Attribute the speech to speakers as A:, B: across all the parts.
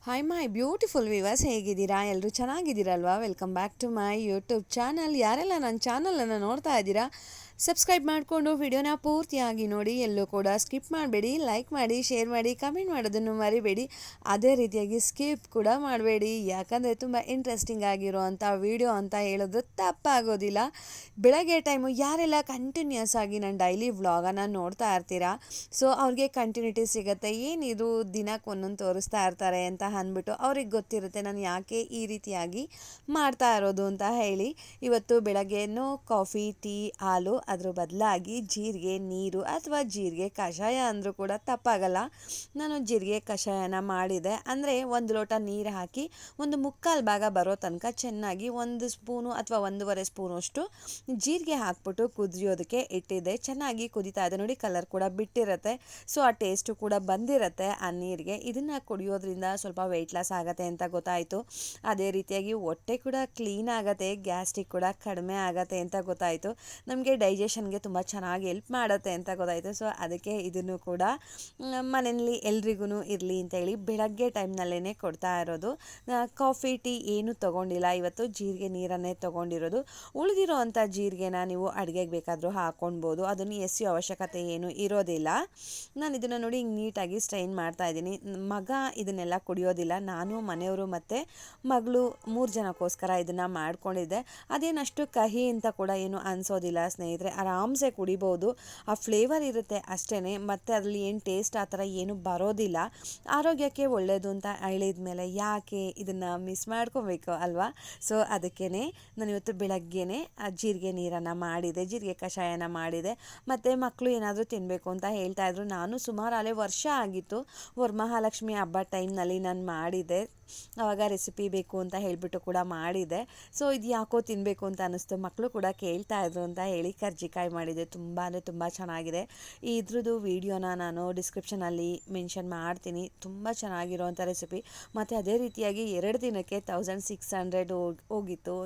A: Hi my beautiful viewers, ಹೇಗಿದ್ದೀರಾ? ಎಲ್ಲರೂ ಚೆನ್ನಾಗಿದ್ದೀರಲ್ವಾ? Welcome back to my YouTube channel. ಯಾರೆಲ್ಲ ನನ್ನ ಚಾನಲನ್ನು ನೋಡ್ತಾ ಇದ್ದೀರಾ, ಸಬ್ಸ್ಕ್ರೈಬ್ ಮಾಡಿಕೊಂಡು ವಿಡಿಯೋನ ಪೂರ್ತಿಯಾಗಿ ನೋಡಿ. ಎಲ್ಲೂ ಕೂಡ ಸ್ಕಿಪ್ ಮಾಡಬೇಡಿ. ಲೈಕ್ ಮಾಡಿ, ಶೇರ್ ಮಾಡಿ, ಕಮೆಂಟ್ ಮಾಡೋದನ್ನು ಮರಿಬೇಡಿ. ಅದೇ ರೀತಿಯಾಗಿ ಸ್ಕಿಪ್ ಕೂಡ ಮಾಡಬೇಡಿ, ಯಾಕಂದರೆ ತುಂಬ ಇಂಟ್ರೆಸ್ಟಿಂಗ್ ಆಗಿರೋವಂಥ ವಿಡಿಯೋ ಅಂತ ಹೇಳಿದ್ರು ತಪ್ಪಾಗೋದಿಲ್ಲ. ಬೆಳಗ್ಗೆ ಟೈಮು ಯಾರೆಲ್ಲ ಕಂಟಿನ್ಯೂಸ್ ಆಗಿ ನಾನು ಡೈಲಿ ವ್ಲಾಗನ್ನು ನೋಡ್ತಾ ಇರ್ತೀರಾ, ಸೊ ಅವ್ರಿಗೆ ಕಂಟಿನ್ಯೂಟಿ ಸಿಗುತ್ತೆ. ಏನಿದು ದಿನಕ್ಕೆ ಒಂದೊಂದು ತೋರಿಸ್ತಾ ಇರ್ತಾರೆ ಅಂತ ಅಂದ್ಬಿಟ್ಟು ಅವ್ರಿಗೆ ಗೊತ್ತಿರುತ್ತೆ ನಾನು ಯಾಕೆ ಈ ರೀತಿಯಾಗಿ ಮಾಡ್ತಾ ಇರೋದು ಅಂತ ಹೇಳಿ. ಇವತ್ತು ಬೆಳಗ್ಗೆನೂ ಕಾಫಿ, ಟೀ, ಹಾಲು, ಅದ್ರ ಬದಲಾಗಿ ಜೀರಿಗೆ ನೀರು ಅಥವಾ ಜೀರಿಗೆ ಕಷಾಯ ಅಂದರೂ ಕೂಡ ತಪ್ಪಾಗಲ್ಲ. ನಾನು ಜೀರಿಗೆ ಕಷಾಯನ ಮಾಡಿದೆ. ಅಂದರೆ ಒಂದು ಲೋಟ ನೀರು ಹಾಕಿ ಒಂದು ಮುಕ್ಕಾಲು ಭಾಗ ಬರೋ ತನಕ ಚೆನ್ನಾಗಿ 1 ಸ್ಪೂನು ಅಥವಾ 1.5 ಸ್ಪೂನಷ್ಟು ಜೀರಿಗೆ ಹಾಕ್ಬಿಟ್ಟು ಕುದಿಯೋದಕ್ಕೆ ಇಟ್ಟಿದ್ದೆ. ಚೆನ್ನಾಗಿ ಕುದೀತಾ ಇದೆ ನೋಡಿ, ಕಲರ್ ಕೂಡ ಬಿಟ್ಟಿರುತ್ತೆ. ಸೊ ಆ ಟೇಸ್ಟು ಕೂಡ ಬಂದಿರುತ್ತೆ ಆ ನೀರಿಗೆ. ಇದನ್ನು ಕುಡಿಯೋದ್ರಿಂದ ಸ್ವಲ್ಪ ವೆಯ್ಟ್ ಲಾಸ್ ಆಗುತ್ತೆ ಅಂತ ಗೊತ್ತಾಯಿತು. ಅದೇ ರೀತಿಯಾಗಿ ಹೊಟ್ಟೆ ಕೂಡ ಕ್ಲೀನ್ ಆಗುತ್ತೆ, ಗ್ಯಾಸ್ಟ್ರಿಕ್ ಕೂಡ ಕಡಿಮೆ ಆಗುತ್ತೆ ಅಂತ ಗೊತ್ತಾಯಿತು. ನಮಗೆ ಡೈಜೆಷನ್ಗೆ ತುಂಬ ಚೆನ್ನಾಗಿ ಹೆಲ್ಪ್ ಮಾಡುತ್ತೆ ಅಂತ ಗೊತ್ತಾಯಿತು. ಸೊ ಅದಕ್ಕೆ ಇದನ್ನು ಕೂಡ ಮನೆಯಲ್ಲಿ ಎಲ್ರಿಗೂ ಇರಲಿ ಅಂತೇಳಿ ಬೆಳಗ್ಗೆ ಟೈಮ್ನಲ್ಲೇ ಕೊಡ್ತಾ ಇರೋದು. ಕಾಫಿ, ಟೀ ಏನು ತೊಗೊಂಡಿಲ್ಲ ಇವತ್ತು, ಜೀರಿಗೆ ನೀರನ್ನೇ ತೊಗೊಂಡಿರೋದು. ಉಳಿದಿರೋ ಅಂಥ ಜೀರಿಗೆನ ನೀವು ಅಡುಗೆಗೆ ಬೇಕಾದರೂ ಹಾಕ್ಕೊಳ್ಬೋದು, ಅದನ್ನು ಎಸೆಯೋ ಅವಶ್ಯಕತೆ ಏನು ಇರೋದಿಲ್ಲ. ನಾನು ಇದನ್ನು ನೋಡಿ ಹಿಂಗೆ ನೀಟಾಗಿ ಸ್ಟ್ರೈನ್ ಮಾಡ್ತಾಯಿದ್ದೀನಿ. ಮಗ ಇದನ್ನೆಲ್ಲ ಕುಡಿಯೋದಿಲ್ಲ, ನಾನು, ಮನೆಯವರು ಮತ್ತು ಮಗಳು 3 ಜನಕ್ಕೋಸ್ಕರ ಇದನ್ನು ಮಾಡ್ಕೊಂಡಿದ್ದೆ. ಅದೇನಷ್ಟು ಕಹಿ ಅಂತ ಕೂಡ ಏನು ಅನಿಸೋದಿಲ್ಲ ಸ್ನೇಹಿತರೆ, ಆರಾಮ್ಸೆ ಕುಡಿಬೋದು. ಆ ಫ್ಲೇವರ್ ಇರುತ್ತೆ ಅಷ್ಟೇ, ಮತ್ತು ಅದರಲ್ಲಿ ಏನು ಟೇಸ್ಟ್ ಆ ಥರ ಏನು ಬರೋದಿಲ್ಲ. ಆರೋಗ್ಯಕ್ಕೆ ಒಳ್ಳೆಯದು ಅಂತ ಹೇಳಿದ ಮೇಲೆ ಯಾಕೆ ಇದನ್ನು ಮಿಸ್ ಮಾಡ್ಕೊಬೇಕು ಅಲ್ವಾ? ಸೊ ಅದಕ್ಕೇ ನಾನು ಇವತ್ತು ಬೆಳಗ್ಗೆನೇ ಜೀರಿಗೆ ನೀರನ್ನು ಮಾಡಿದೆ, ಜೀರಿಗೆ ಕಷಾಯನ ಮಾಡಿದೆ. ಮತ್ತು ಮಕ್ಕಳು ಏನಾದರೂ ತಿನ್ನಬೇಕು ಅಂತ ಹೇಳ್ತಾಯಿದ್ರು. ನಾನು ಸುಮಾರು ಅಲ್ಲೇ ವರ್ಷ ಆಗಿತ್ತು, ವರಮಹಾಲಕ್ಷ್ಮಿ ಹಬ್ಬ ಟೈಮ್ನಲ್ಲಿ ನಾನು ಮಾಡಿದ್ದೆ. ಆವಾಗ ರೆಸಿಪಿ ಬೇಕು ಅಂತ ಹೇಳಿಬಿಟ್ಟು ಕೂಡ ಮಾಡಿದೆ. ಸೊ ಇದು ಯಾಕೋ ತಿನ್ನಬೇಕು ಅಂತ ಅನ್ನಿಸ್ತು, ಮಕ್ಕಳು ಕೂಡ ಕೇಳ್ತಾಯಿದ್ರು ಅಂತ ಹೇಳಿ ಕರ್ಜಿಕಾಯಿ ಮಾಡಿದೆ. ತುಂಬ ಅಂದರೆ ತುಂಬ ಚೆನ್ನಾಗಿದೆ. ಇದ್ರದ್ದು ವೀಡಿಯೋನ ನಾನು ಡಿಸ್ಕ್ರಿಪ್ಷನಲ್ಲಿ ಮೆನ್ಷನ್ ಮಾಡ್ತೀನಿ. ತುಂಬ ಚೆನ್ನಾಗಿರೋವಂಥ ರೆಸಿಪಿ. ಮತ್ತು ಅದೇ ರೀತಿಯಾಗಿ 2 ದಿನಕ್ಕೆ 1600 ಹೋಗಿತ್ತು,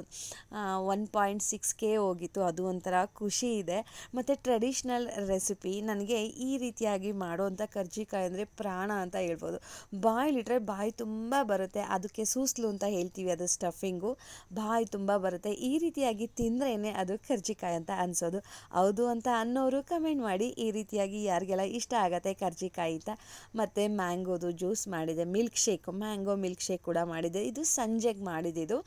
A: 1.6K ಹೋಗಿತ್ತು. ಅದು ಒಂಥರ ಖುಷಿ ಇದೆ. ಮತ್ತು ಟ್ರೆಡಿಷ್ನಲ್ ರೆಸಿಪಿ. ನನಗೆ ಈ ರೀತಿಯಾಗಿ ಮಾಡೋವಂಥ ಕರ್ಜಿಕಾಯಿ ಅಂದರೆ ಪ್ರಾಣ ಅಂತ ಹೇಳ್ಬೋದು. ಬಾಯಲ್ಲಿಟ್ಟರೆ ಬಾಯಿ ತುಂಬ ಬರುತ್ತೆ. ಅದಕ್ಕೆ ಸೂಸ್ಲು ಅಂತ ಹೇಳ್ತೀವಿ, ಅದು ಸ್ಟಫಿಂಗು. ಬಾಯಿ ತುಂಬ ಬರುತ್ತೆ. ಈ ರೀತಿಯಾಗಿ ತಿಂದ್ರೇ ಅದು ಕರ್ಜಿಕಾಯಿ ಅಂತ ಅನಿಸೋದು. ಹೌದು ಅಂತ ಅನ್ನೋರು ಕಮೆಂಟ್ ಮಾಡಿ, ಈ ರೀತಿಯಾಗಿ ಯಾರಿಗೆಲ್ಲ ಇಷ್ಟ ಆಗುತ್ತೆ ಕರ್ಜಿಕಾಯಿ ಅಂತ. ಮತ್ತು ಮ್ಯಾಂಗೋದು ಜ್ಯೂಸ್ ಮಾಡಿದೆ, ಮ್ಯಾಂಗೋ ಮಿಲ್ಕ್ ಶೇಕ್ ಕೂಡ ಮಾಡಿದೆ. ಇದು ಸಂಜೆಗೆ ಮಾಡಿದ್ದು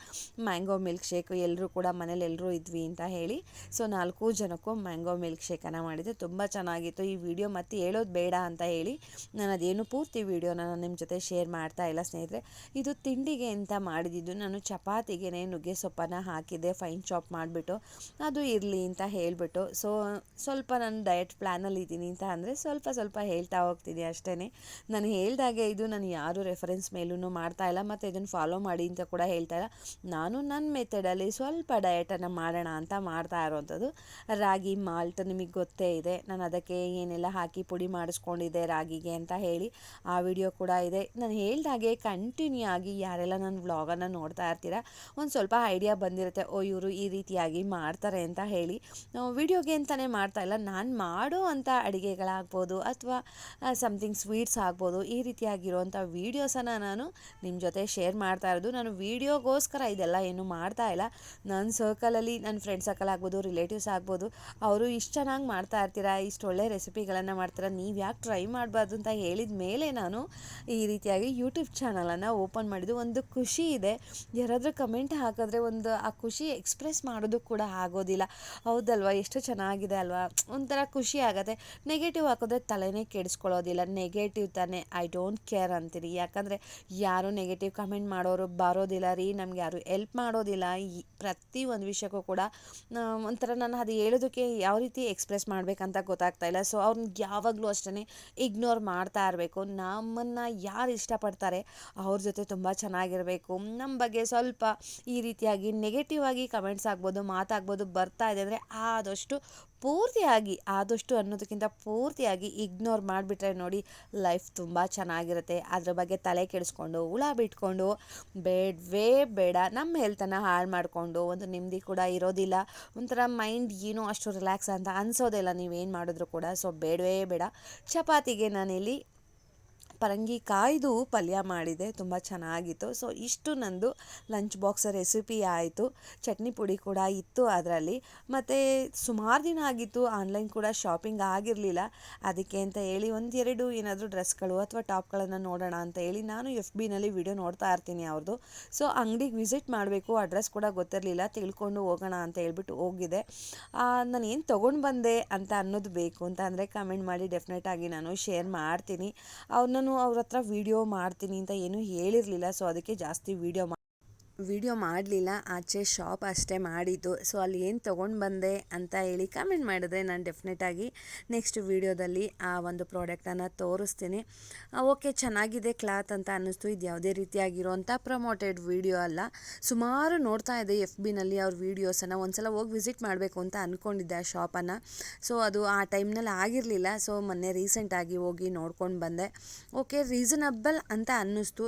A: ಮ್ಯಾಂಗೋ ಮಿಲ್ಕ್ ಶೇಕ್. ಎಲ್ಲರೂ ಕೂಡ ಮನೇಲಿ ಎಲ್ಲರೂ ಇದ್ವಿ ಅಂತ ಹೇಳಿ ಸೊ 4 ಜನಕ್ಕೂ ಮ್ಯಾಂಗೋ ಮಿಲ್ಕ್ ಶೇಕನ್ನು ಮಾಡಿದೆ. ತುಂಬ ಚೆನ್ನಾಗಿತ್ತು. ಈ ವಿಡಿಯೋ ಮತ್ತೆ ಹೇಳೋದು ಬೇಡ ಅಂತ ಹೇಳಿ ನಾನು ಅದೇನು ಪೂರ್ತಿ ವಿಡಿಯೋನ ನಾನು ನಿಮ್ಮ ಜೊತೆ ಶೇರ್ ಮಾಡ್ತಾ ಇಲ್ಲ ಸ್ನೇಹಿತರೆ. ಇದು ತಿಂಡಿಗೆ ಅಂತ ಮಾಡಿದ್ದು. ನಾನು ಚಪಾತಿಗೆ ನುಗ್ಗೆ ಸೊಪ್ಪನ್ನು ಹಾಕಿದ್ದೆ, ಫೈನ್ ಚಾಪ್ ಮಾಡಿಬಿಟ್ಟು. ಅದು ಇರಲಿ ಅಂತ ಹೇಳಿಬಿಟ್ಟು. ಸೊ ಸ್ವಲ್ಪ ನಾನು ಡಯಟ್ ಪ್ಲ್ಯಾನಲ್ಲಿ ಇದ್ದೀನಿ ಅಂತ ಅಂದರೆ ಸ್ವಲ್ಪ ಹೇಳ್ತಾ ಹೋಗ್ತೀನಿ ಅಷ್ಟೇ. ನಾನು ಹೇಳ್ದಾಗೆ ಇದು ನಾನು ಯಾರು ರೆಫರೆನ್ಸ್ ಮೇಲೂ ಮಾಡ್ತಾ ಇಲ್ಲ, ಮತ್ತು ಇದನ್ನು ಫಾಲೋ ಮಾಡಿ ಅಂತ ಕೂಡ ಹೇಳ್ತಾ ಇಲ್ಲ. ನಾನು ನನ್ನ ಮೆಥಡಲ್ಲಿ ಸ್ವಲ್ಪ ಡಯಟನ್ನು ಮಾಡೋಣ ಅಂತ ಮಾಡ್ತಾ ಇರೋವಂಥದ್ದು. ರಾಗಿ ಮಾಲ್ಟ್ ನಿಮಗೆ ಗೊತ್ತೇ ಇದೆ, ನಾನು ಅದಕ್ಕೆ ಏನೆಲ್ಲ ಹಾಕಿ ಪುಡಿ ಮಾಡಿಸ್ಕೊಂಡಿದ್ದೆ ರಾಗಿಗೆ ಅಂತ ಹೇಳಿ ಆ ವಿಡಿಯೋ ಕೂಡ ಇದೆ. ನಾನು ಹೇಳ್ದಾಗೆ ಕಂಟಿನ್ಯೂ ಆಗಿ ಯಾರೆಲ್ಲ ನನ್ನ ವ್ಲಾಗನ್ನು ನೋಡ್ತಾ ಇರ್ತೀರ, ಒಂದು ಸ್ವಲ್ಪ ಐಡಿಯಾ ಬಂದಿರುತ್ತೆ, ಓ ಇವರು ಈ ರೀತಿಯಾಗಿ ಮಾಡ್ತಾರೆ ಅಂತ ಹೇಳಿ. ವಿಡಿಯೋಗೆ ಅಂತಲೇ ಮಾಡ್ತಾ ಇಲ್ಲ, ನಾನು ಮಾಡೋ ಅಂಥ ಅಡುಗೆಗಳಾಗ್ಬೋದು ಅಥವಾ ಸಮಥಿಂಗ್ ಸ್ವೀಟ್ಸ್ ಆಗ್ಬೋದು, ಈ ರೀತಿಯಾಗಿರೋವಂಥ ವೀಡಿಯೋಸನ್ನು ನಾನು ನಿಮ್ಮ ಜೊತೆ ಶೇರ್ ಮಾಡ್ತಾ ಇರೋದು. ನಾನು ವೀಡಿಯೋಗೋಸ್ಕರ ಇದೆಲ್ಲ ಏನು ಮಾಡ್ತಾ ಇಲ್ಲ. ನನ್ನ ಸರ್ಕಲಲ್ಲಿ ನನ್ನ ಫ್ರೆಂಡ್ ಸರ್ಕಲ್ ಆಗ್ಬೋದು, ರಿಲೇಟಿವ್ಸ್ ಆಗ್ಬೋದು, ಅವರು ಇಷ್ಟು ಚೆನ್ನಾಗಿ ಮಾಡ್ತಾ ಇರ್ತೀರಾ, ಇಷ್ಟು ಒಳ್ಳೆ ರೆಸಿಪಿಗಳನ್ನು ಮಾಡ್ತೀರಾ, ನೀವು ಯಾಕೆ ಟ್ರೈ ಮಾಡಬಾರ್ದು ಅಂತ ಹೇಳಿದ ಮೇಲೆ ನಾನು ಈ ರೀತಿಯಾಗಿ ಯೂಟ್ಯೂಬ್ ಚಾನಲನ್ನು ಓಪನ್ ಮಾಡಿದ್ದು. ಒಂದು ಖುಷಿ ಇದೆ, ಯಾರಾದರೂ ಕಮೆಂಟ್ ಹಾಕಿದ್ರೆ ಒಂದು ಆ ಖುಷಿ ಎಕ್ಸ್ಪ್ರೆಸ್ ಮಾಡೋದು ಕೂಡ ಆಗೋದಿಲ್ಲ. ಹೌದಲ್ವಾ? ಎಷ್ಟು ಚೆನ್ನಾಗಿದೆ ಅಲ್ವಾ? ಒಂಥರ ಖುಷಿ ಆಗುತ್ತೆ. ನೆಗೆಟಿವ್ ಹಾಕಿದ್ರೆ ತಲೆನೇ ಕೆಡಿಸ್ಕೊಳ್ಳೋದಿಲ್ಲ. ನೆಗೆಟಿವ್ ತಾನೇ, ಐ ಡೋಂಟ್ ಕೇರ್ ಅಂತೀರಿ. ಯಾಕಂದರೆ ಯಾರು ನೆಗೆಟಿವ್ ಕಮೆಂಟ್ ಮಾಡೋರು ಬರೋದಿಲ್ಲ ರೀ, ನಮ್ಗೆ ಯಾರು ಹೆಲ್ಪ್ ಮಾಡೋದಿಲ್ಲ. ಪ್ರತಿ ಒಂದು ವಿಷಯಕ್ಕೂ ಕೂಡ ಒಂಥರ ನಾನು ಅದು ಹೇಳೋದಕ್ಕೆ ಯಾವ ರೀತಿ ಎಕ್ಸ್ಪ್ರೆಸ್ ಮಾಡಬೇಕಂತ ಗೊತ್ತಾಗ್ತಾ ಇಲ್ಲ. ಸೊ ಅವ್ರನ್ನ ಯಾವಾಗಲೂ ಅಷ್ಟೇ ಇಗ್ನೋರ್ ಮಾಡ್ತಾ ಇರಬೇಕು. ನಮ್ಮನ್ನು ಯಾರು ಇಷ್ಟಪಡ್ತಾರೆ ಅವ್ರ ಜೊತೆ ತುಂಬ ಚೆನ್ನಾಗಿರಬೇಕು. ನಮ್ಮ ಬಗ್ಗೆ ಸ್ವಲ್ಪ ಈ ರೀತಿಯಾಗಿ ನೆಗೆಟಿವ್ ಆಗಿ ಕಮೆಂಟ್ಸ್ ಆಗ್ಬೋದು, ಮಾತಾಗ್ಬೋದು ಬರ್ತಾ ಇದೆ ಅಂದರೆ ಆದಷ್ಟು ಅನ್ನೋದಕ್ಕಿಂತ ಪೂರ್ತಿಯಾಗಿ ಇಗ್ನೋರ್ ಮಾಡಿಬಿಟ್ರೆ ನೋಡಿ ಲೈಫ್ ತುಂಬ ಚೆನ್ನಾಗಿರುತ್ತೆ. ಅದ್ರ ಬಗ್ಗೆ ತಲೆ ಕೆಡಿಸ್ಕೊಂಡು ಹುಳ ಬಿಟ್ಕೊಂಡು ಬೇಡವೇ ಬೇಡ. ನಮ್ಮ ಹೆಲ್ತನ್ನು ಹಾಳು ಮಾಡಿಕೊಂಡು ಒಂದು ನೆಮ್ಮದಿ ಕೂಡ ಇರೋದಿಲ್ಲ. ಒಂಥರ ಮೈಂಡ್ ಏನೋ ಅಷ್ಟು ರಿಲ್ಯಾಕ್ಸ್ ಅಂತ ಅನಿಸೋದಿಲ್ಲ ನೀವೇನು ಮಾಡಿದ್ರು ಕೂಡ. ಸೊ ಬೇಡವೇ ಬೇಡ. ಚಪಾತಿಗೆ ನಾನಿಲ್ಲಿ ಪರಂಗಿ ಕಾಯ್ದು ಪಲ್ಯ ಮಾಡಿದೆ, ತುಂಬ ಚೆನ್ನಾಗಿತ್ತು. ಸೊ ಇಷ್ಟು ನಂದು ಲಂಚ್ ಬಾಕ್ಸ್ ರೆಸಿಪಿ ಆಯಿತು. ಚಟ್ನಿ ಪುಡಿ ಕೂಡ ಇತ್ತು ಅದರಲ್ಲಿ. ಮತ್ತು ಸುಮಾರು ದಿನ ಆಗಿತ್ತು ಆನ್ಲೈನ್ ಕೂಡ ಶಾಪಿಂಗ್ ಆಗಿರಲಿಲ್ಲ. ಅದಕ್ಕೆ ಅಂತ ಹೇಳಿ ಒಂದೆರಡು ಏನಾದರೂ ಡ್ರೆಸ್ಗಳು ಅಥವಾ ಟಾಪ್ಗಳನ್ನು ನೋಡೋಣ ಅಂತ ಹೇಳಿ ನಾನು FBನಲ್ಲಿ ವಿಡಿಯೋ ನೋಡ್ತಾ ಇರ್ತೀನಿ ಅವ್ರದ್ದು. ಸೊ ಅಂಗಡಿಗೆ ವಿಸಿಟ್ ಮಾಡಬೇಕು, ಅಡ್ರೆಸ್ ಕೂಡ ಗೊತ್ತಿರಲಿಲ್ಲ, ತಿಳ್ಕೊಂಡು ಹೋಗೋಣ ಅಂತ ಹೇಳ್ಬಿಟ್ಟು ಹೋಗಿದ್ದೆ. ನಾನು ಏನು ತೊಗೊಂಡು ಬಂದೆ ಅಂತ ಅನ್ನೋದು ಬೇಕು ಅಂತ ಅಂದರೆ ಕಮೆಂಟ್ ಮಾಡಿ, ಡೆಫಿನೆಟಾಗಿ ನಾನು ಶೇರ್ ಮಾಡ್ತೀನಿ. ನಾನು ಅವ್ರ ಹತ್ರ ವೀಡಿಯೋ ಮಾಡ್ತೀನಿ ಅಂತ ಏನೂ ಹೇಳಿರಲಿಲ್ಲ. ಸೊ ಅದಕ್ಕೆ ಜಾಸ್ತಿ ವಿಡಿಯೋ ಮಾಡಲಿಲ್ಲ, ಆಚೆ ಶಾಪ್ ಅಷ್ಟೇ ಮಾಡಿದ್ದು. ಸೊ ಅಲ್ಲಿ ಏನು ತೊಗೊಂಡು ಬಂದೆ ಅಂತ ಹೇಳಿ ಕಮೆಂಟ್ ಮಾಡಿದ್ರೆ ನಾನು ಡೆಫಿನೆಟಾಗಿ ನೆಕ್ಸ್ಟ್ ವೀಡಿಯೋದಲ್ಲಿ ಆ ಒಂದು ಪ್ರಾಡಕ್ಟನ್ನು ತೋರಿಸ್ತೀನಿ. ಓಕೆ, ಚೆನ್ನಾಗಿದೆ ಕ್ಲಾತ್ ಅಂತ ಅನ್ನಿಸ್ತು. ಇದು ಯಾವುದೇ ರೀತಿಯಾಗಿರೋಂಥ ಪ್ರಮೋಟೆಡ್ ವೀಡಿಯೋ ಅಲ್ಲ. ಸುಮಾರು ನೋಡ್ತಾ ಇದ್ದೆ FBನಲ್ಲಿ ಅವ್ರ ವೀಡಿಯೋಸನ್ನು. ಒಂದ್ಸಲ ಹೋಗಿ ವಿಸಿಟ್ ಮಾಡಬೇಕು ಅಂತ ಅಂದ್ಕೊಂಡಿದ್ದೆ ಆ ಶಾಪನ್ನು. ಸೊ ಅದು ಆ ಟೈಮ್ನಲ್ಲಿ ಆಗಿರಲಿಲ್ಲ. ಸೊ ಮೊನ್ನೆ ರೀಸೆಂಟಾಗಿ ಹೋಗಿ ನೋಡ್ಕೊಂಡು ಬಂದೆ. ಓಕೆ, ರೀಸನಬಲ್ ಅಂತ ಅನ್ನಿಸ್ತು.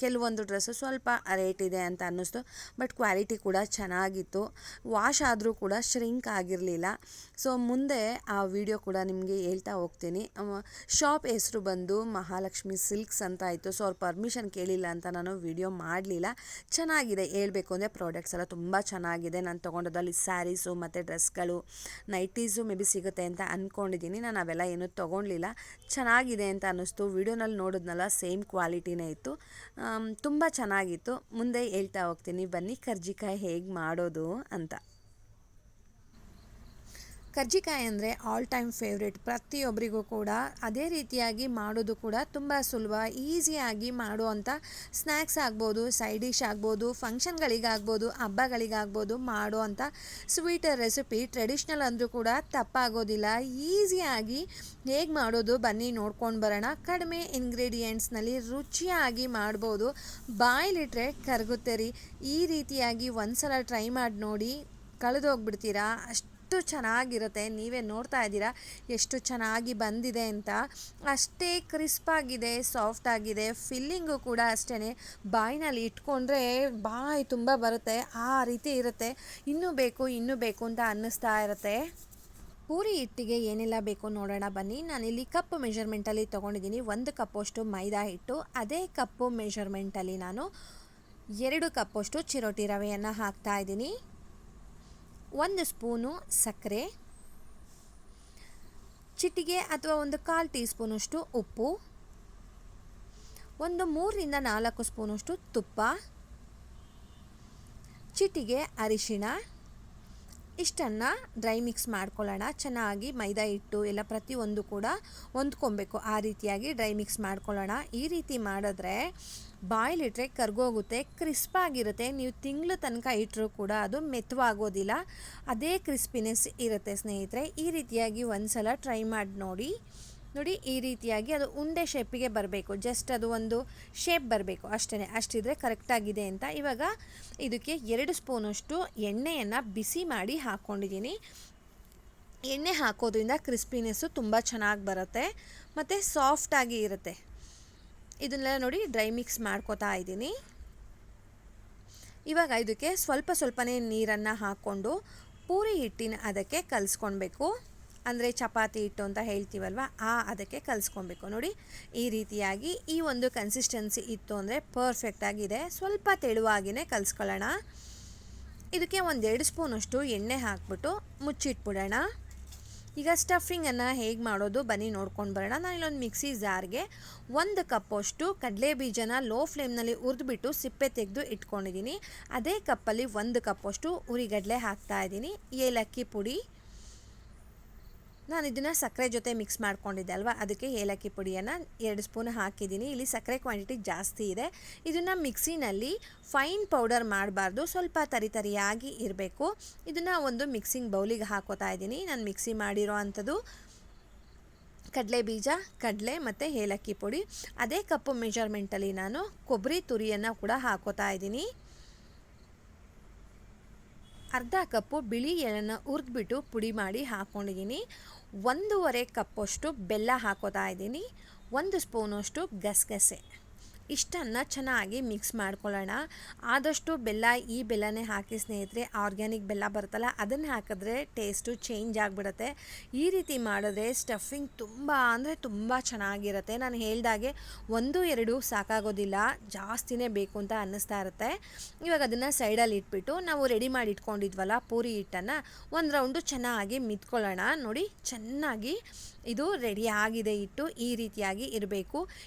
A: ಕೆಲವೊಂದು ಡ್ರೆಸ್ಸು ಸ್ವಲ್ಪ ರೇಟ್ ಇದೆ ಅಂತ ಅನ್ನಿಸ್ತು, ಬಟ್ ಕ್ವಾಲಿಟಿ ಕೂಡ ಚೆನ್ನಾಗಿತ್ತು. ವಾಶ್ ಆದರೂ ಕೂಡ ಶ್ರಿಂಕ್ ಆಗಿರಲಿಲ್ಲ. ಸೊ ಮುಂದೆ ಆ ವಿಡಿಯೋ ಕೂಡ ನಿಮಗೆ ಹೇಳ್ತಾ ಹೋಗ್ತೀನಿ. ಶಾಪ್ ಹೆಸರು ಬಂದು ಮಹಾಲಕ್ಷ್ಮಿ ಸಿಲ್ಕ್ಸ್ ಅಂತ ಆಯಿತು. ಸೊ ಅವ್ರ ಪರ್ಮಿಷನ್ ಕೇಳಿಲ್ಲ ಅಂತ ನಾನು ವಿಡಿಯೋ ಮಾಡಲಿಲ್ಲ. ಚೆನ್ನಾಗಿದೆ, ಹೇಳಬೇಕು ಅಂದರೆ ಪ್ರಾಡಕ್ಟ್ಸ್ ಎಲ್ಲ ತುಂಬ ಚೆನ್ನಾಗಿದೆ. ನಾನು ತೊಗೊಂಡದಲ್ಲಿ ಸ್ಯಾರೀಸು ಮತ್ತು ಡ್ರೆಸ್ಗಳು, ನೈಟೀಸು ಮೇ ಬಿ ಸಿಗುತ್ತೆ ಅಂತ ಅಂದ್ಕೊಂಡಿದ್ದೀನಿ. ನಾನು ಅವೆಲ್ಲ ಏನೂ ತೊಗೊಳ್ಲಿಲ್ಲ. ಚೆನ್ನಾಗಿದೆ ಅಂತ ಅನ್ನಿಸ್ತು. ವಿಡಿಯೋನಲ್ಲಿ ನೋಡಿದ್ನಲ್ಲ, ಸೇಮ್ ಕ್ವಾಲಿಟಿನೇ ಇತ್ತು, ತುಂಬ ಚೆನ್ನಾಗಿತ್ತು. ಮುಂದೆ ಹೇಳ್ತಾ ಹೋಗ್ತೀನಿ, ಬನ್ನಿ ಕರ್ಜಿಕಾಯಿ ಹೇಗೆ ಮಾಡೋದು ಅಂತ. ಕರ್ಜಿಕಾಯಿ ಅಂದರೆ ಆಲ್ ಟೈಮ್ ಫೇವ್ರೇಟ್ ಪ್ರತಿಯೊಬ್ಬರಿಗೂ ಕೂಡ. ಅದೇ ರೀತಿಯಾಗಿ ಮಾಡೋದು ಕೂಡ ತುಂಬ ಸುಲಭ, ಈಸಿಯಾಗಿ ಮಾಡುವಂಥ ಸ್ನ್ಯಾಕ್ಸ್ ಆಗ್ಬೋದು, ಸೈಡ್ ಡಿಶ್ ಆಗ್ಬೋದು, ಫಂಕ್ಷನ್ಗಳಿಗಾಗ್ಬೋದು, ಹಬ್ಬಗಳಿಗಾಗ್ಬೋದು ಮಾಡುವಂಥ ಸ್ವೀಟ್ ರೆಸಿಪಿ. ಟ್ರೆಡಿಷ್ನಲ್ ಅಂದರೂ ಕೂಡ ತಪ್ಪಾಗೋದಿಲ್ಲ. ಈಸಿಯಾಗಿ ಹೇಗೆ ಮಾಡೋದು ಬನ್ನಿ ನೋಡ್ಕೊಂಡು ಬರೋಣ. ಕಡಿಮೆ ಇಂಗ್ರೀಡಿಯೆಂಟ್ಸ್ನಲ್ಲಿ ರುಚಿಯಾಗಿ ಮಾಡ್ಬೋದು. ಬಾಯ್ಲಿಟ್ರೆ ಕರಗುತ್ತೆ ರೀ. ಈ ರೀತಿಯಾಗಿ ಒಂದ್ಸಲ ಟ್ರೈ ಮಾಡಿ ನೋಡಿ, ಕಳೆದೋಗ್ಬಿಡ್ತೀರಾ, ಅಷ್ಟು ಚೆನ್ನಾಗಿರುತ್ತೆ. ನೀವೇ ನೋಡ್ತಾ ಇದ್ದೀರಾ ಎಷ್ಟು ಚೆನ್ನಾಗಿ ಬಂದಿದೆ ಅಂತ. ಅಷ್ಟೇ ಕ್ರಿಸ್ಪಾಗಿದೆ, ಸಾಫ್ಟ್ ಆಗಿದೆ. ಫಿಲ್ಲಿಂಗು ಕೂಡ ಅಷ್ಟೇ, ಬಾಯಿನಲ್ಲಿ ಇಟ್ಕೊಂಡ್ರೆ ಬಾಯಿ ತುಂಬ ಬರುತ್ತೆ, ಆ ರೀತಿ ಇರುತ್ತೆ. ಇನ್ನೂ ಬೇಕು ಅಂತ ಅನ್ನಿಸ್ತಾ ಇರುತ್ತೆ. ಪೂರಿ ಹಿಟ್ಟಿಗೆ ಏನೆಲ್ಲ ಬೇಕು ನೋಡೋಣ ಬನ್ನಿ. ನಾನಿಲ್ಲಿ ಕಪ್ ಮೆಷರ್ಮೆಂಟಲ್ಲಿ ತೊಗೊಂಡಿದ್ದೀನಿ 1 ಕಪ್ಪಷ್ಟು ಮೈದಾ ಹಿಟ್ಟು. ಅದೇ ಕಪ್ಪು ಮೆಷರ್ಮೆಂಟಲ್ಲಿ ನಾನು 2 ಕಪ್ಪಷ್ಟು ಚಿರೋಟಿ ರವೆಯನ್ನು ಹಾಕ್ತಾಯಿದ್ದೀನಿ. 1 ಸ್ಪೂನು ಸಕ್ಕರೆ, ಚಿಟಿಗೆ ಅಥವಾ 1/4 ಟೀ ಸ್ಪೂನಷ್ಟು ಉಪ್ಪು, 3 ರಿಂದ 4 ಸ್ಪೂನಷ್ಟು ತುಪ್ಪ, ಚಿಟಿಗೆ ಅರಿಶಿಣ. ಇಷ್ಟನ್ನು ಡ್ರೈ ಮಿಕ್ಸ್ ಮಾಡ್ಕೊಳ್ಳೋಣ. ಚೆನ್ನಾಗಿ ಮೈದಾ ಹಿಟ್ಟು ಎಲ್ಲ ಪ್ರತಿಯೊಂದು ಕೂಡ ಹೊಂದ್ಕೊಬೇಕು. ಆ ರೀತಿಯಾಗಿ ಡ್ರೈ ಮಿಕ್ಸ್ ಮಾಡ್ಕೊಳ್ಳೋಣ. ಈ ರೀತಿ ಮಾಡಿದ್ರೆ ಬಾಯ್ಲಿಟ್ರೆ ಕರ್ಗೋಗುತ್ತೆ, ಕ್ರಿಸ್ಪಾಗಿರುತ್ತೆ. ನೀವು ತಿಂಗಳು ತನಕ ಇಟ್ಟರೂ ಕೂಡ ಅದು ಮೆತ್ತವಾಗೋದಿಲ್ಲ, ಅದೇ ಕ್ರಿಸ್ಪಿನೆಸ್ ಇರುತ್ತೆ ಸ್ನೇಹಿತರೆ. ಈ ರೀತಿಯಾಗಿ ಒಂದ್ಸಲ ಟ್ರೈ ಮಾಡಿ ನೋಡಿ. ಈ ರೀತಿಯಾಗಿ ಅದು ಉಂಡೆ ಶೇಪಿಗೆ ಬರಬೇಕು. ಜಸ್ಟ್ ಅದು ಒಂದು ಶೇಪ್ ಬರಬೇಕು ಅಷ್ಟೇ, ಅಷ್ಟಿದ್ರೆ ಕರೆಕ್ಟಾಗಿದೆ ಅಂತ. ಇವಾಗ ಇದಕ್ಕೆ 2 ಸ್ಪೂನಷ್ಟು ಎಣ್ಣೆಯನ್ನು ಬಿಸಿ ಮಾಡಿ ಹಾಕ್ಕೊಂಡಿದ್ದೀನಿ. ಎಣ್ಣೆ ಹಾಕೋದ್ರಿಂದ ಕ್ರಿಸ್ಪಿನೆಸ್ಸು ತುಂಬ ಚೆನ್ನಾಗಿ ಬರುತ್ತೆ ಮತ್ತು ಸಾಫ್ಟಾಗಿ ಇರುತ್ತೆ. ಇದನ್ನೆಲ್ಲ ಡ್ರೈ ಮಿಕ್ಸ್ ಮಾಡ್ಕೋತಾ ಇದ್ದೀನಿ. ಇವಾಗ ಇದಕ್ಕೆ ಸ್ವಲ್ಪನೇ ನೀರನ್ನು ಹಾಕ್ಕೊಂಡು ಪೂರಿ ಹಿಟ್ಟಿನ ಅದಕ್ಕೆ ಕಲಿಸ್ಕೊಳ್ಬೇಕು. ಅಂದರೆ ಚಪಾತಿ ಹಿಟ್ಟು ಅಂತ ಹೇಳ್ತೀವಲ್ವ, ಅದಕ್ಕೆ ಕಲಿಸ್ಕೊಬೇಕು. ಈ ರೀತಿಯಾಗಿ ಈ ಒಂದು ಕನ್ಸಿಸ್ಟೆನ್ಸಿ ಇತ್ತು ಅಂದರೆ ಪರ್ಫೆಕ್ಟಾಗಿದೆ. ಸ್ವಲ್ಪ ತೆಳುವಾಗಿಯೇ ಕಲಿಸ್ಕೊಳ್ಳೋಣ. ಇದಕ್ಕೆ 1-2 ಸ್ಪೂನಷ್ಟು ಎಣ್ಣೆ ಹಾಕ್ಬಿಟ್ಟು ಮುಚ್ಚಿಟ್ಬಿಡೋಣ. ಈಗ ಸ್ಟಫಿಂಗನ್ನು ಹೇಗೆ ಮಾಡೋದು ಬನ್ನಿ ನೋಡ್ಕೊಂಡು ಬರೋಣ. ನಾನಿಲ್ಲೊಂದು ಮಿಕ್ಸಿ ಜಾರ್ಗೆ 1 ಕಪ್ಪಷ್ಟು ಕಡಲೆ ಬೀಜನ ಲೋ ಫ್ಲೇಮ್ನಲ್ಲಿ ಹುರಿದ್ಬಿಟ್ಟು ಸಿಪ್ಪೆ ತೆಗೆದು ಇಟ್ಕೊಂಡಿದ್ದೀನಿ. ಅದೇ ಕಪ್ಪಲ್ಲಿ 1 ಕಪ್ಪಷ್ಟು ಹುರಿಗಡಲೆ ಹಾಕ್ತಾಯಿದ್ದೀನಿ. ಏಲಕ್ಕಿ ಪುಡಿ, ನಾನು ಇದನ್ನು ಸಕ್ಕರೆ ಜೊತೆ ಮಿಕ್ಸ್ ಮಾಡ್ಕೊಂಡಿದ್ದೆ ಅಲ್ವಾ, ಅದಕ್ಕೆ ಏಲಕ್ಕಿ ಪುಡಿಯನ್ನು 2 ಸ್ಪೂನ್ ಹಾಕಿದ್ದೀನಿ. ಇಲ್ಲಿ ಸಕ್ಕರೆ ಕ್ವಾಂಟಿಟಿ ಜಾಸ್ತಿ ಇದೆ. ಇದನ್ನು ಮಿಕ್ಸಿನಲ್ಲಿ ಫೈನ್ ಪೌಡರ್ ಮಾಡಬಾರ್ದು, ಸ್ವಲ್ಪ ತರಿಯಾಗಿ ಇರಬೇಕು. ಇದನ್ನು ಒಂದು ಮಿಕ್ಸಿಂಗ್ ಬೌಲಿಗೆ ಹಾಕೋತಾ ಇದ್ದೀನಿ. ನಾನು ಮಿಕ್ಸಿ ಮಾಡಿರೋ ಅಂಥದ್ದು ಕಡಲೆ ಬೀಜ, ಕಡಲೆ ಮತ್ತು ಏಲಕ್ಕಿ ಪುಡಿ. ಅದೇ ಕಪ್ಪು ಮೆಜರ್ಮೆಂಟಲ್ಲಿ ನಾನು ಕೊಬ್ಬರಿ ತುರಿಯನ್ನು ಕೂಡ ಹಾಕೋತಾ ಇದ್ದೀನಿ. ಅರ್ಧ ಕಪ್ಪು ಬಿಳಿ ಎಳ್ಳನ್ನು ಹುರಿದ್ಬಿಟ್ಟು ಪುಡಿ ಮಾಡಿ ಹಾಕ್ಕೊಂಡಿದ್ದೀನಿ. 1.5 ಕಪ್ಪಷ್ಟು ಬೆಲ್ಲ ಹಾಕೋತಾ ಇದ್ದೀನಿ. 1 ಸ್ಪೂನಷ್ಟು ಗಸಗಸೆ, ಇಷ್ಟನ್ನು ಚೆನ್ನಾಗಿ ಮಿಕ್ಸ್ ಮಾಡ್ಕೊಳ್ಳೋಣ. ಆದಷ್ಟು ಈ ಬೆಲ್ಲನೇ ಹಾಕಿ ಸ್ನೇಹಿತರೆ. ಆರ್ಗ್ಯಾನಿಕ್ ಬೆಲ್ಲ ಬರುತ್ತಲ್ಲ ಅದನ್ನು ಹಾಕಿದ್ರೆ ಟೇಸ್ಟು ಚೇಂಜ್ ಆಗಿಬಿಡುತ್ತೆ. ಈ ರೀತಿ ಮಾಡಿದ್ರೆ ಸ್ಟಫಿಂಗ್ ತುಂಬ ಅಂದರೆ ತುಂಬ ಚೆನ್ನಾಗಿರುತ್ತೆ. ನಾನು ಹೇಳ್ದಾಗೆ 1-2 ಸಾಕಾಗೋದಿಲ್ಲ, ಜಾಸ್ತಿನೇ ಬೇಕು ಅಂತ ಅನ್ನಿಸ್ತಾ ಇರುತ್ತೆ. ಇವಾಗ ಅದನ್ನು ಸೈಡಲ್ಲಿ ಇಟ್ಬಿಟ್ಟು ನಾವು ರೆಡಿ ಮಾಡಿ ಇಟ್ಕೊಂಡಿದ್ವಲ್ಲ ಪೂರಿ ಹಿಟ್ಟನ್ನು ಒಂದು ರೌಂಡು ಚೆನ್ನಾಗಿ ಮಿತ್ಕೊಳ್ಳೋಣ. ನೋಡಿ ಚೆನ್ನಾಗಿ ಇದು ರೆಡಿ ಆಗಿದೆ. ಹಿಟ್ಟು ಈ ರೀತಿಯಾಗಿ ಇರಬೇಕು.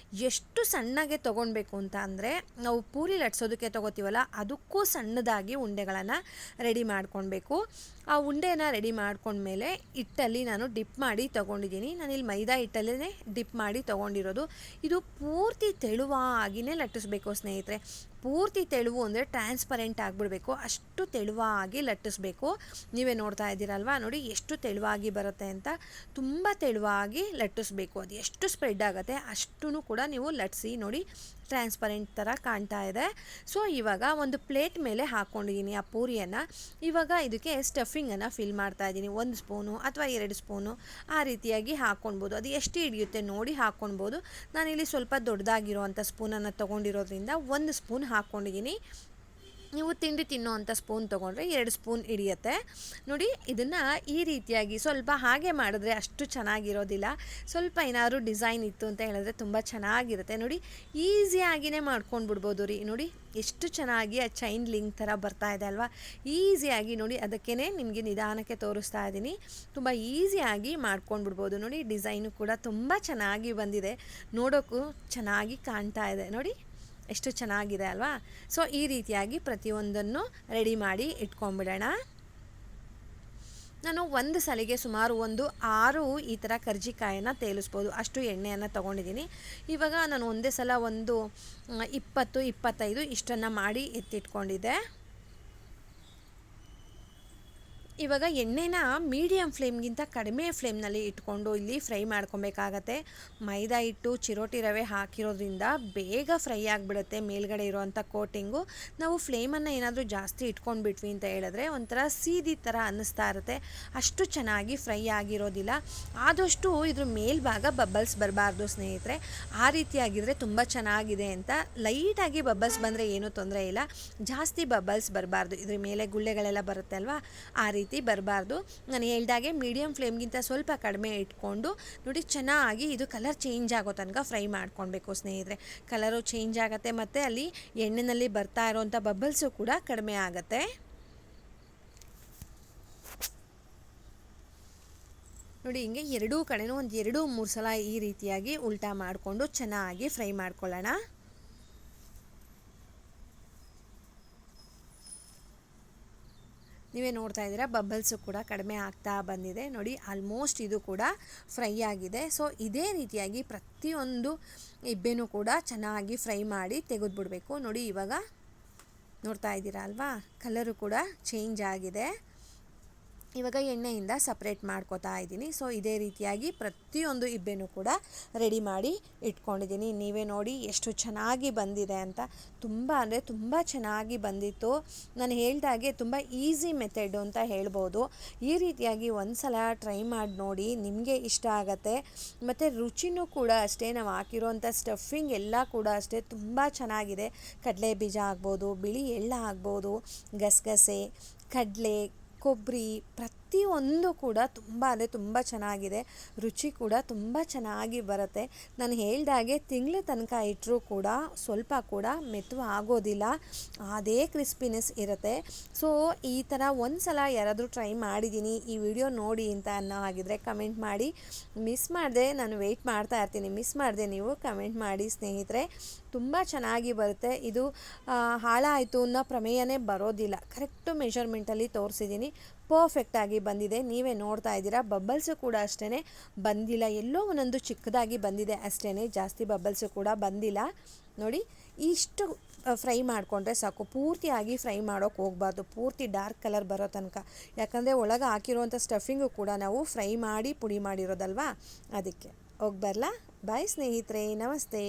A: ಎಷ್ಟು ಸಣ್ಣಗೆ ತೊಗೊಳ್ಬೇಕು ಅಂತ ಅಂದರೆ ನಾವು ಪೂರಿ ಲಟ್ಸೋದಕ್ಕೆ ತೊಗೋತೀವಲ್ಲ ಅದಕ್ಕೂ ಸಣ್ಣದಾಗಿ ಉಂಡೆಗಳನ್ನು ರೆಡಿ ಮಾಡ್ಕೊಳ್ಬೇಕು. ಆ ಉಂಡೆನ ರೆಡಿ ಮಾಡ್ಕೊಂಡ್ಮೇಲೆ ಹಿಟ್ಟಲ್ಲಿ ನಾನು ಡಿಪ್ ಮಾಡಿ ತೊಗೊಂಡಿದ್ದೀನಿ. ನಾನಿಲ್ಲಿ ಮೈದಾ ಹಿಟ್ಟಲ್ಲೇ ಡಿಪ್ ಮಾಡಿ ತೊಗೊಂಡಿರೋದು. ಇದು ಪೂರ್ತಿ ತೆಳುವಾಗಿಯೇ ಲಟ್ಟಿಸ್ಬೇಕು ಸ್ನೇಹಿತರೆ. ಪೂರ್ತಿ ತೆಳುವು ಅಂದರೆ ಟ್ರಾನ್ಸ್ಪರೆಂಟ್ ಆಗಿಬಿಡಬೇಕು, ಅಷ್ಟು ತೆಳುವಾಗಿ ಲಟ್ಟಿಸ್ಬೇಕು. ನೀವೇ ನೋಡ್ತಾ ಇದ್ದೀರಲ್ವಾ, ನೋಡಿ ಎಷ್ಟು ತೆಳುವಾಗಿ ಬರುತ್ತೆ ಅಂತ. ತುಂಬ ತೆಳುವಾಗಿ ಲಟ್ಟಿಸ್ಬೇಕು. ಅದು ಎಷ್ಟು ಸ್ಪ್ರೆಡ್ ಆಗುತ್ತೆ ಅಷ್ಟೂ ಕೂಡ ನೀವು ಲಟ್ಟಿಸಿ ನೋಡಿ, ಟ್ರಾನ್ಸ್ಪರೆಂಟ್ ಥರ ಕಾಣ್ತಾ ಇದೆ. ಸೊ ಇವಾಗ ಒಂದು ಪ್ಲೇಟ್ ಮೇಲೆ ಹಾಕ್ಕೊಂಡಿದ್ದೀನಿ ಆ ಪೂರಿಯನ್ನು. ಇವಾಗ ಇದಕ್ಕೆ ಸ್ಟಫಿಂಗನ್ನು ಫಿಲ್ ಮಾಡ್ತಾ ಇದ್ದೀನಿ. 1 ಸ್ಪೂನು ಅಥವಾ 2 ಸ್ಪೂನು ಆ ರೀತಿಯಾಗಿ ಹಾಕ್ಕೊಳ್ಬೋದು. ಅದು ಎಷ್ಟು ಹಿಡಿಯುತ್ತೆ ನೋಡಿ ಹಾಕ್ಕೊಳ್ಬೋದು. ನಾನಿಲ್ಲಿ ಸ್ವಲ್ಪ ದೊಡ್ಡದಾಗಿರೋ ಅಂಥ ಸ್ಪೂನನ್ನು ತೊಗೊಂಡಿರೋದ್ರಿಂದ 1 ಸ್ಪೂನ್ ಹಾಕ್ಕೊಂಡಿದ್ದೀನಿ. ನೀವು ತಿಂಡಿ ತಿನ್ನೋ ಅಂಥ ಸ್ಪೂನ್ ತೊಗೊಂಡ್ರೆ 2 ಸ್ಪೂನ್ ಹಿಡಿಯುತ್ತೆ. ನೋಡಿ ಇದನ್ನು ಈ ರೀತಿಯಾಗಿ ಸ್ವಲ್ಪ ಹಾಗೆ ಮಾಡಿದ್ರೆ ಅಷ್ಟು ಚೆನ್ನಾಗಿರೋದಿಲ್ಲ. ಸ್ವಲ್ಪ ಏನಾದರೂ ಡಿಸೈನ್ ಇತ್ತು ಅಂತ ಹೇಳಿದ್ರೆ ತುಂಬ ಚೆನ್ನಾಗಿರುತ್ತೆ. ನೋಡಿ ಈಸಿಯಾಗಿಯೇ ಮಾಡ್ಕೊಂಡು ಬಿಡ್ಬೋದು ರೀ. ನೋಡಿ ಎಷ್ಟು ಚೆನ್ನಾಗಿ ಆ ಚೈನ್ ಲಿಂಕ್ ಥರ ಬರ್ತಾ ಇದೆ ಅಲ್ವಾ. ಈಸಿಯಾಗಿ ನೋಡಿ, ಅದಕ್ಕೇ ನಿಮಗೆ ನಿಧಾನಕ್ಕೆ ತೋರಿಸ್ತಾ ಇದ್ದೀನಿ. ತುಂಬ ಈಸಿಯಾಗಿ ಮಾಡ್ಕೊಂಡು ಬಿಡ್ಬೋದು. ನೋಡಿ ಡಿಸೈನು ಕೂಡ ತುಂಬ ಚೆನ್ನಾಗಿ ಬಂದಿದೆ, ನೋಡೋಕ್ಕೂ ಚೆನ್ನಾಗಿ ಕಾಣ್ತಾ ಇದೆ. ನೋಡಿ ಎಷ್ಟು ಚೆನ್ನಾಗಿದೆ ಅಲ್ವಾ. ಸೊ ಈ ರೀತಿಯಾಗಿ ಪ್ರತಿಯೊಂದನ್ನು ರೆಡಿ ಮಾಡಿ ಇಟ್ಕೊಂಡ್ಬಿಡೋಣ. ನಾನು ಒಂದು ಸಲಿಗೆ ಸುಮಾರು 6 ಈ ಥರ ಕರ್ಜಿಕಾಯನ್ನು ತೇಲಿಸ್ಬೋದು ಅಷ್ಟು ಎಣ್ಣೆಯನ್ನು ತೊಗೊಂಡಿದ್ದೀನಿ. ಇವಾಗ ನಾನು ಒಂದೇ ಸಲ 20-25 ಇಷ್ಟನ್ನು ಮಾಡಿ ಎತ್ತಿಟ್ಕೊಂಡಿದ್ದೆ. ಇವಾಗ ಎಣ್ಣೆನ ಮೀಡಿಯಮ್ ಫ್ಲೇಮ್ಗಿಂತ ಕಡಿಮೆ ಫ್ಲೇಮ್ನಲ್ಲಿ ಇಟ್ಕೊಂಡು ಇಲ್ಲಿ ಫ್ರೈ ಮಾಡ್ಕೊಬೇಕಾಗತ್ತೆ. ಮೈದಾ ಹಿಟ್ಟು ಚಿರೋಟಿ ರವೆ ಹಾಕಿರೋದ್ರಿಂದ ಬೇಗ ಫ್ರೈ ಆಗಿಬಿಡುತ್ತೆ ಮೇಲ್ಗಡೆ ಇರೋವಂಥ ಕೋಟಿಂಗು. ನಾವು ಫ್ಲೇಮನ್ನು ಏನಾದರೂ ಜಾಸ್ತಿ ಇಟ್ಕೊಂಡ್ಬಿಟ್ವಿ ಅಂತ ಹೇಳಿದ್ರೆ ಒಂಥರ ಸೀದಿ ಥರ ಅನ್ನಿಸ್ತಾ ಇರುತ್ತೆ, ಅಷ್ಟು ಚೆನ್ನಾಗಿ ಫ್ರೈ ಆಗಿರೋದಿಲ್ಲ. ಆದಷ್ಟು ಇದ್ರ ಮೇಲ್ಭಾಗ ಬಬಲ್ಸ್ ಬರಬಾರ್ದು ಸ್ನೇಹಿತರೆ. ಆ ರೀತಿಯಾಗಿದ್ದರೆ ತುಂಬ ಚೆನ್ನಾಗಿದೆ ಅಂತ. ಲೈಟಾಗಿ ಬಬಲ್ಸ್ ಬಂದರೆ ಏನೂ ತೊಂದರೆ ಇಲ್ಲ, ಜಾಸ್ತಿ ಬಬಲ್ಸ್ ಬರಬಾರ್ದು. ಇದ್ರ ಮೇಲೆ ಗುಳ್ಳೆಗಳೆಲ್ಲ ಬರುತ್ತೆ ಅಲ್ವಾ, ಆ ರೀತಿ ಬರಬಾರ್ದು. ನಾನು ಹೇಳ್ದಾಗೆ ಮೀಡಿಯಮ್ ಫ್ಲೇಮ್ಗಿಂತ ಸ್ವಲ್ಪ ಕಡಿಮೆ ಇಟ್ಕೊಂಡು ನೋಡಿ ಚೆನ್ನಾಗಿ ಇದು ಕಲರ್ ಚೇಂಜ್ ಆಗೋ ತನಕ ಫ್ರೈ ಮಾಡ್ಕೊಳ್ಬೇಕು ಸ್ನೇಹಿತರೆ. ಕಲರು ಚೇಂಜ್ ಆಗುತ್ತೆ ಮತ್ತು ಅಲ್ಲಿ ಎಣ್ಣೆಯಲ್ಲಿ ಬರ್ತಾ ಇರೋವಂಥ ಬಬಲ್ಸು ಕೂಡ ಕಡಿಮೆ ಆಗುತ್ತೆ. ನೋಡಿ ಹಿಂಗೆ ಎರಡೂ ಕಡೆನೂ 2-3 ಸಲ ಈ ರೀತಿಯಾಗಿ ಉಲ್ಟಾ ಮಾಡಿಕೊಂಡು ಚೆನ್ನಾಗಿ ಫ್ರೈ ಮಾಡ್ಕೊಳ್ಳೋಣ. ನೀವೇ ನೋಡ್ತಾ ಇದ್ದೀರಾ ಬಬಲ್ಸು ಕೂಡ ಕಡಿಮೆ ಆಗ್ತಾ ಬಂದಿದೆ. ನೋಡಿ ಆಲ್ಮೋಸ್ಟ್ ಇದು ಕೂಡ ಫ್ರೈ ಆಗಿದೆ. ಸೊ ಇದೇ ರೀತಿಯಾಗಿ ಪ್ರತಿಯೊಂದು ಇಬ್ಬೆನೂ ಕೂಡ ಚೆನ್ನಾಗಿ ಫ್ರೈ ಮಾಡಿ ತೆಗೆದುಬಿಡಬೇಕು. ನೋಡಿ ಇವಾಗ ನೋಡ್ತಾ ಇದ್ದೀರಾ ಅಲ್ವಾ, ಕಲರು ಕೂಡ ಚೇಂಜ್ ಆಗಿದೆ. ಇವಾಗ ಎಣ್ಣೆಯಿಂದ ಸಪ್ರೇಟ್ ಮಾಡ್ಕೋತಾ ಇದ್ದೀನಿ. ಸೊ ಇದೇ ರೀತಿಯಾಗಿ ಪ್ರತಿಯೊಂದು ಇಬ್ಬೆನೂ ಕೂಡ ರೆಡಿ ಮಾಡಿ ಇಟ್ಕೊಂಡಿದ್ದೀನಿ. ನೀವೇ ನೋಡಿ ಎಷ್ಟು ಚೆನ್ನಾಗಿ ಬಂದಿದೆ ಅಂತ. ತುಂಬ ಅಂದರೆ ತುಂಬ ಚೆನ್ನಾಗಿ ಬಂದಿತ್ತು. ನಾನು ಹೇಳ್ದಾಗೆ ತುಂಬ ಈಸಿ ಮೆಥಡು ಅಂತ ಹೇಳ್ಬೋದು. ಈ ರೀತಿಯಾಗಿ ಒಂದು ಸಲ ಟ್ರೈ ಮಾಡಿ ನೋಡಿ, ನಿಮಗೆ ಇಷ್ಟ ಆಗುತ್ತೆ. ಮತ್ತು ರುಚಿನೂ ಕೂಡ ಅಷ್ಟೇ, ನಾವು ಹಾಕಿರೋಂಥ ಸ್ಟಫಿಂಗ್ ಎಲ್ಲ ಕೂಡ ಅಷ್ಟೇ ತುಂಬ ಚೆನ್ನಾಗಿದೆ. ಕಡಲೆ ಬೀಜ ಆಗ್ಬೋದು, ಬಿಳಿ ಎಳ್ಳು ಆಗ್ಬೋದು, ಗಸಗಸೆ, ಕಡಲೆ, ಕೊಬ್ಬರಿ ಪ್ರತಿಯೊಂದು ಕೂಡ ತುಂಬ ಅಂದರೆ ತುಂಬ ಚೆನ್ನಾಗಿದೆ. ರುಚಿ ಕೂಡ ತುಂಬ ಚೆನ್ನಾಗಿ ಬರುತ್ತೆ. ನಾನು ಹೇಳ್ದಾಗೆ ತಿಂಗಳ ತನಕ ಇಟ್ಟರೂ ಕೂಡ ಸ್ವಲ್ಪ ಕೂಡ ಮೆತ್ತು ಆಗೋದಿಲ್ಲ, ಅದೇ ಕ್ರಿಸ್ಪಿನೆಸ್ ಇರುತ್ತೆ. ಸೊ ಈ ಥರ ಒಂದು ಸಲ ಯಾರಾದರೂ ಟ್ರೈ ಮಾಡಿದ್ದೀನಿ, ಈ ವಿಡಿಯೋ ನೋಡಿ ಅಂತ ಅನ್ನೋ ಹಾಗಿದ್ರೆ ಕಮೆಂಟ್ ಮಾಡಿ. ಮಿಸ್ ಮಾಡಿದೆ, ನಾನು ವೆಯ್ಟ್ ಮಾಡ್ತಾ ಇರ್ತೀನಿ, ಮಿಸ್ ಮಾಡಿದೆ ನೀವು ಕಮೆಂಟ್ ಮಾಡಿ ಸ್ನೇಹಿತರೆ. ತುಂಬ ಚೆನ್ನಾಗಿ ಬರುತ್ತೆ. ಇದು ಹಾಳಾಯಿತು ಅನ್ನೋ ಪ್ರಮೇಯನೇ ಬರೋದಿಲ್ಲ. ಕರೆಕ್ಟು ಮೆಷರ್ಮೆಂಟಲ್ಲಿ ತೋರಿಸಿದ್ದೀನಿ, ಪರ್ಫೆಕ್ಟಾಗಿ ಬಂದಿದೆ. ನೀವೇ ನೋಡ್ತಾ ಇದ್ದೀರಾ. ಬಬಲ್ಸು ಕೂಡ ಅಷ್ಟೇ ಬಂದಿಲ್ಲ, ಎಲ್ಲೋ ಒಂದೊಂದು ಚಿಕ್ಕದಾಗಿ ಬಂದಿದೆ ಅಷ್ಟೇ, ಜಾಸ್ತಿ ಬಬಲ್ಸು ಕೂಡ ಬಂದಿಲ್ಲ. ನೋಡಿ ಇಷ್ಟು ಫ್ರೈ ಮಾಡಿಕೊಂಡ್ರೆ ಸಾಕು, ಪೂರ್ತಿಯಾಗಿ ಫ್ರೈ ಮಾಡೋಕ್ಕೆ ಹೋಗಬಾರ್ದು, ಪೂರ್ತಿ ಡಾರ್ಕ್ ಕಲರ್ ಬರೋ ತನಕ. ಯಾಕಂದರೆ ಒಳಗೆ ಹಾಕಿರುವಂಥ ಸ್ಟಫಿಂಗು ಕೂಡ ನಾವು ಫ್ರೈ ಮಾಡಿ ಪುಡಿ ಮಾಡಿರೋದಲ್ವಾ, ಅದಕ್ಕೆ. ಹೋಗಿ ಬರಲಾ? ಬಾಯ್ ಸ್ನೇಹಿತರೆ, ನಮಸ್ತೆ.